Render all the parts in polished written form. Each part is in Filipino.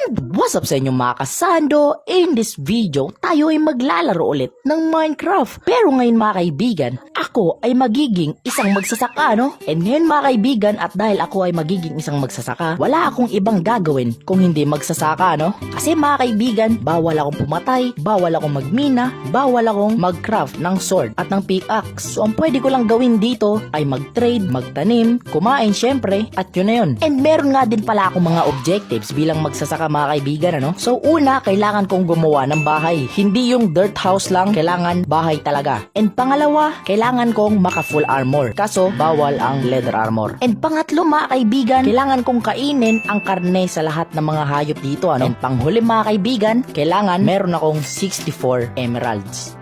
And what's up sa inyo mga kasando? In this video, tayo ay maglalaro ulit ng Minecraft. Pero ngayon mga kaibigan, ako ay magiging isang magsasaka, no? And ngayon mga kaibigan, at dahil ako ay magiging isang magsasaka, wala akong ibang gagawin kung hindi magsasaka, no? Kasi mga kaibigan, bawal akong pumatay, bawal akong magmina, bawal akong magcraft ng sword at ng pickaxe. So ang pwede ko lang gawin dito ay mag-trade, magtanim, kumain syempre, at yun na yun. And meron nga din pala akong mga objectives bilang magsasaka mga kaibigan, ano? So una, kailangan kong gumawa ng bahay. Hindi yung dirt house lang, kailangan bahay talaga. And pangalawa, kailangan kong maka full armor. Kaso, bawal ang leather armor. And pangatlo mga kaibigan, kailangan kong kainin ang karne sa lahat ng mga hayop dito, ano? And panghuli mga kaibigan, kailangan meron akong 64 emeralds.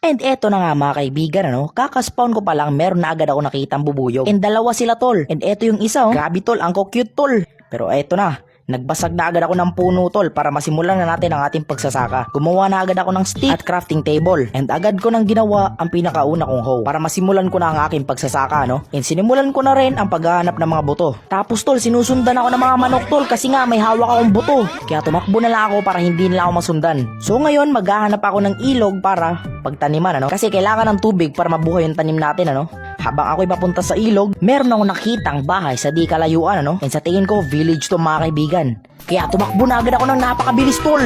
And eto na nga mga kaibigan, ano, kakaspawn ko pa lang meron na agad ako nakitang bubuyog. And dalawa sila tol. And eto yung isa, oh. Grabe tol, ang cute tol. Pero eto na, nagbasag na agad ako ng puno tol para masimulan na natin ang ating pagsasaka. Gumawa na agad ako ng stick at crafting table. And agad ko nang ginawa ang pinakauna kong hoe para masimulan ko na ang aking pagsasaka, no? And sinimulan ko na rin ang paghahanap ng mga buto. Tapos tol, sinusundan ako ng mga manok tol kasi nga may hawak akong buto. Kaya tumakbo na lang ako para hindi nila ako masundan. So ngayon maghahanap ako ng ilog para pagtaniman, ano? Kasi kailangan ng tubig para mabuhay yung tanim natin, ano? Habang ako'y papunta sa ilog, meron akong nakitang bahay sa di kalayuan, ano? And sa tingin ko, village to mga kaibigan. Kaya tumakbo na agad ako ng napakabilis tol.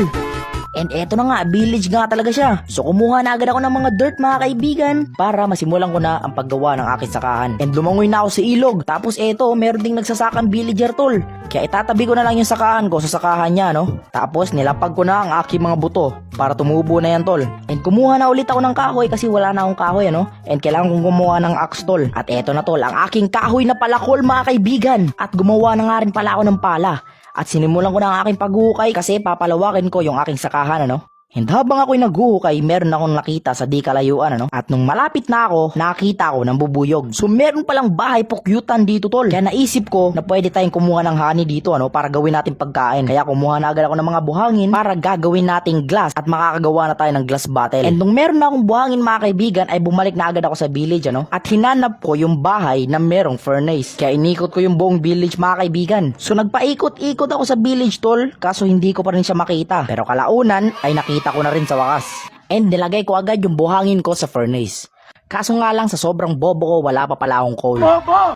And eto na nga, village nga talaga siya. So kumuha na agad ako ng mga dirt mga kaibigan para masimulan ko na ang paggawa ng aking sakahan. And lumangoy na ako sa ilog. Tapos eto, meron ding nagsasakang villager tol. Kaya itatabi ko na lang yung sakahan ko sa sakahan niya, no? Tapos nilapag ko na ang aking mga buto para tumubo na yan tol. And kumuha na ulit ako ng kahoy kasi wala na akong kahoy, ano? And kailangan kong gumawa ng axe tol. At eto na tol, ang aking kahoy na palakol mga kaibigan. At gumawa na nga rin pala ako ng pala. At sinimulan ko na ang aking paghuhukay kasi papalawakin ko yung aking sakahan, ano? And habang ako'y naghuhukay, meron akong nakita sa di kalayuan, ano? At nung malapit na ako, nakita ko ng bubuyog. So meron palang bahay pukyutan dito tol. Kaya naisip ko na pwede tayong kumuha ng honey dito, ano? Para gawin natin pagkain. Kaya kumuha na agad ako ng mga buhangin para gagawin nating glass at makakagawa na tayo ng glass bottle. And nung meron na akong buhangin mga kaibigan, ay bumalik na agad ako sa village, ano? At hinanap ko yung bahay na merong furnace. Kaya inikot ko yung buong village mga kaibigan. So nagpaikot-ikot ako sa village tol, kaso hindi ko pa rin siya makita. Pero kalaunan ay nakita ko na rin sa wakas. And nilagay ko agad yung buhangin ko sa furnace. Kaso nga lang sa sobrang bobo ko, wala pa pala akong coal.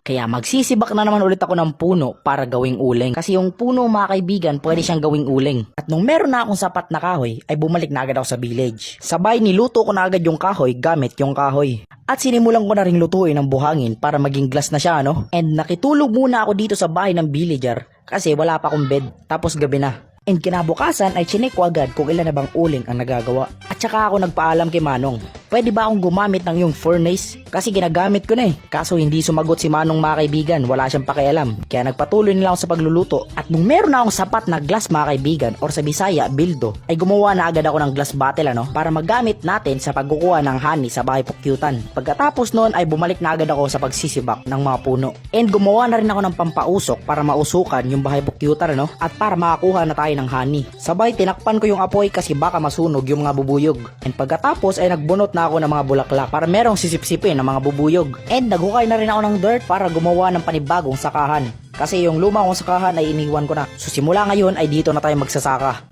Kaya magsisibak na naman ulit ako ng puno para gawing uling. Kasi yung puno mga kaibigan, pwede siyang gawing uling. At nung meron na akong sapat na kahoy, ay bumalik na agad ako sa village. Sabay niluto ko na agad yung kahoy gamit yung kahoy. At sinimulan ko na rin lutuin ang buhangin para maging glass na siya, no? And nakitulog muna ako dito sa bahay ng villager kasi wala pa akong bed. Tapos gabi na. And kinabukasan ay chinek ko agad kung ilan na bang uling ang nagagawa. At saka ako nagpaalam kay Manong, pwede ba akong gumamit ng yung furnace? Kasi ginagamit ko na eh. Kaso hindi sumagot si Manong mga kaibigan, wala siyang pakialam. Kaya nagpatuloy nila ako sa pagluluto. At nung meron na akong sapat na glass mga kaibigan, or sa Bisaya, bildo, ay gumawa na agad ako ng glass bottle, ano? Para magamit natin sa pagkukuha ng honey sa bahay pukyutan. Pagkatapos noon ay bumalik na agad ako sa pagsisibak ng mga puno. And gumawa na rin ako ng pampausok para mausukan yung bahay pukyutan, ano? At para makakuha na tayo ng honey. Sabay tinakpan ko yung apoy kasi baka masunog yung mga bubuyog. And pagkatapos ay nagbunot na ako ng mga bulaklak para merong sisip-sipin ng mga bubuyog. And naghukay na rin ako ng dirt para gumawa ng panibagong sakahan. Kasi yung luma kong sakahan ay iniwan ko na. So simula ngayon ay dito na tayo magsasaka.